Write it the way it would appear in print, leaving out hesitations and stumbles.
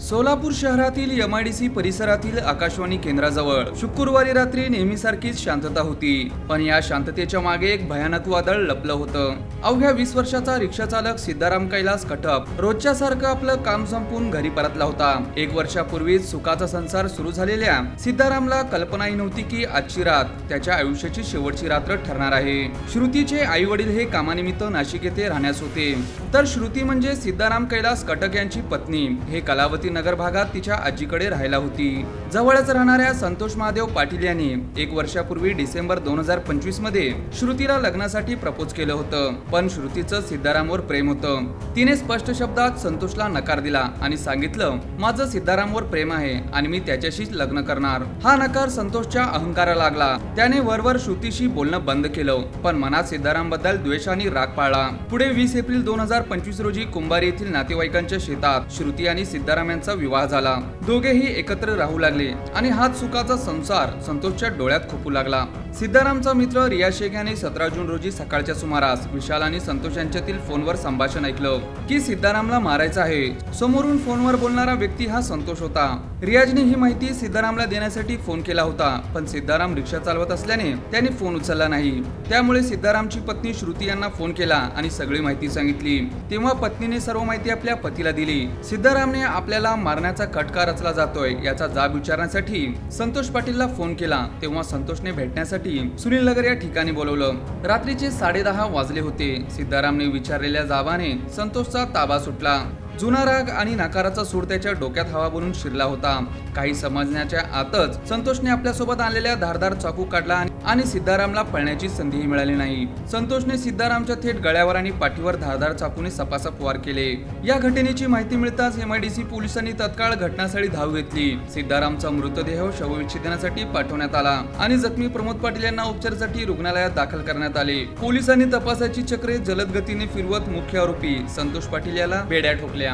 सोलापूर शहरातील MIDC परिसरातील आकाशवाणी केंद्राजवळ शुक्रवारी रात्री नेहमीसारखीच शांतता होती, पण या शांततेच्या मागे एक भयानक वादळ लपलं होतं. अवघ्या 20 वर्षाचा रिक्षा चालक सिद्धाराम कैलास कटप रोजच्या सारखं आपलं काम संपवून घरी परतला होता. 1 वर्षापूर्वीच सुखाचा संसार सुरू झालेल्या सिद्धारामला कल्पनाही नव्हती की आजची रात त्याच्या आयुष्याची शेवटची रात्र ठरणार आहे. श्रुतीचे आई वडील हे कामानिमित्त नाशिक येथे राहण्यास होते, तर श्रुती म्हणजे सिद्धाराम कैलास कटक यांची पत्नी हे कलावती नगर भागात तिच्या आजीकडे राहायला होती. जवळच राहणाऱ्या संतोष महादेव पाटील यांनी 1 वर्षापूर्वी डिसेंबर 2025 मध्ये श्रुतीला लग्नासाठी प्रपोज केलं होतं, पण श्रुतीचं सिद्धारामवर प्रेम होतं. तिने स्पष्ट शब्दात संतोषला नकार दिला आणि सांगितलं, माझं सिद्धारामवर प्रेम आहे आणि मी त्याच्याशीच लग्न करणार. हा नकार संतोषच्या अहंकाराला लागला. त्याने वरवर श्रुतीशी बोलणं बंद केलं, पण मनात सिद्धाराम बद्दल द्वेष आणि राग पाळला. पुढे 20 एप्रिल 2025 रोजी कुंभारी येथील नातेवाईकांच्या शेतात श्रुती आणि सिद्धाराम यांचा विवाह झाला. दोघेही एकत्र राहू लागले आणि हाच सुखाचा संसार संतोषच्या डोळ्यात खोपू लागला. सिद्धारामचा मित्र रियाज शेख यांनी 17 जून रोजी सकाळच्या सुमारास विशाल आणि संतोष यांच्यातील फोनवर संभाषण ऐकलं की सिद्धारामला मारायचं आहे. समोरून फोनवर बोलणारा व्यक्ती हा संतोष होता. रियाजने ही माहिती सिद्धारामला देण्यासाठी फोन केला होता, पण सिद्धाराम रिक्षा चालवत असल्याने त्याने फोन उचलला नाही. त्यामुळे सिद्धारामची पत्नी श्रुती यांना फोन केला आणि सगळी माहिती सांगितली. तेव्हा पत्नीने सर्व माहिती आपल्या पतीला दिली. सिद्धारामने आपल्याला मारण्याचा कटका रचला जातोय याचा जाब विचारण्यासाठी संतोष पाटीलला फोन केला. तेव्हा संतोषने भेटण्यासाठी सुनील नगर या ठिकाणी बोलवलं. रात्रीचे 10:30 वाजले होते. सिद्धारामने विचारलेल्या जाबाने संतोषचा ताबा सुटला. जुना राग आणि नकाराचा सूर त्याच्या डोक्यात हवा बनून शिरला होता. काही समजण्याच्या आतच संतोषने आपल्यासोबत आणलेल्या धारदार चाकू काढला आणि सिद्धारामला पळण्याची संधीही मिळाली नाही. संतोषने सिद्धारामच्या थेट गळ्यावर आणि पाठीवर धारदार चाकूने सपासप वार केले. या घटनेची माहिती मिळताच MIDC पोलिसांनी तत्काळ घटनास्थळी धाव घेतली. सिद्धारामचा मृतदेह शवविच्छेदनासाठी पाठवण्यात आला आणि जखमी प्रमोद पाटील यांना उपचारासाठी रुग्णालयात दाखल करण्यात आले. पोलिसांनी तपासाची चक्रे जलद गतीने फिरवत मुख्य आरोपी संतोष पाटील याला बेड्या ठोकल्या.